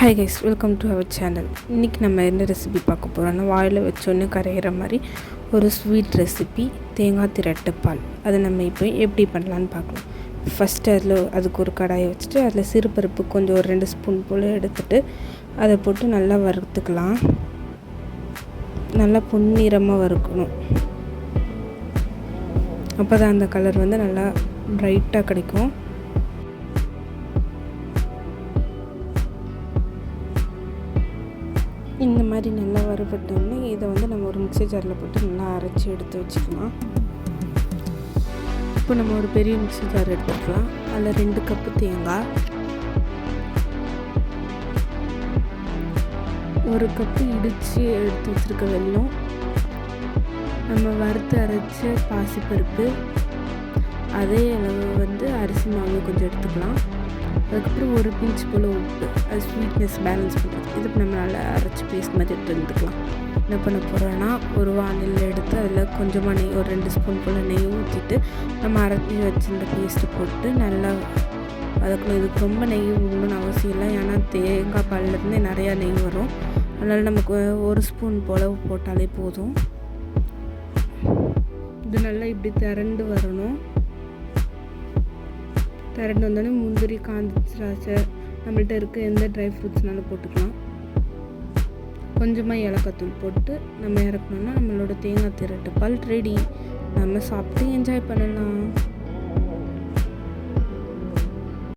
Hi guys, welcome to our channel. இன்றைக்கி நம்ம என்ன ரெசிபி பார்க்க போகிறோன்னா, வாயில் வச்சோன்னே கரையிற மாதிரி ஒரு ஸ்வீட் ரெசிபி, தேங்காய் திரட்டு பால். அதை நம்ம இப்போ எப்படி பண்ணலான்னு பார்க்கலாம். ஃபஸ்ட்டு அதுக்கு ஒரு கடாயை வச்சுட்டு அதில் சிறுபருப்பு கொஞ்சம் ஒரு 2 ஸ்பூன் போல் எடுத்துகிட்டு அதை போட்டு நல்லா வறுத்துக்கலாம். நல்லா பொன்னிறமாக வறுக்கணும். அப்போ தான் அந்த கலர் வந்து நல்லா ப்ரைட்டாக கிடைக்கும். இந்த மாதிரி நல்லா வறுபட்டோன்னே இதை வந்து நம்ம ஒரு மிக்ஸி ஜாரில் போட்டு நல்லா அரைச்சி எடுத்து வச்சுக்கலாம். இப்போ நம்ம ஒரு பெரிய மிக்ஸி ஜார் எடுத்துக்கலாம். அதில் 2 கப்பு தேங்காய், 1 கப்பு இடித்து எடுத்து வச்சுருக்க வெல்லம், நம்ம வறுத்து அரைச்ச பாசிப்பருப்பு, அதே அளவு வந்து அரிசி மாவு கொஞ்சம் எடுத்துக்கலாம். அதுக்கப்புறம் ஒரு பிஞ்ச் போல் உப்பு, அது ஸ்வீட்னஸ் பேலன்ஸ் பண்ணுறது. இது நம்ம நல்லா அரைச்சி பேஸ்ட் மாதிரி எடுத்து வந்துக்கலாம். என்ன பண்ண போகிறோன்னா, ஒரு வானிலை எடுத்து அதில் கொஞ்சமாக நெய், ஒரு 2 ஸ்பூன் போல் நெய் ஊற்றிட்டு நம்ம அரைச்சி வச்சுருந்த பேஸ்ட்டு போட்டு நல்லா அதுக்குள்ள. இதுக்கு ரொம்ப நெய் விடணும்னு அவசியம் இல்லை, ஏன்னா தேங்காய் பால்லேருந்தே நிறையா நெய் வரும். அதனால் நமக்கு 1 ஸ்பூன் போல் போட்டாலே போதும். இது நல்லா இப்படி திரண்டு வரணும். திரண்டு வந்தோடனே முந்திரி, காஞ்ச திராட்சை, நம்மள்ட்ட இருக்க எந்த ட்ரை ஃப்ரூட்ஸ்னாலும் போட்டுக்கலாம். கொஞ்சமாக ஏலக்காய் போட்டு நம்ம இறக்கணுன்னா நம்மளோட தேங்காய் திரட்டு பால் ரெடி. நம்ம சாப்பிட்டு என்ஜாய் பண்ணலாம்.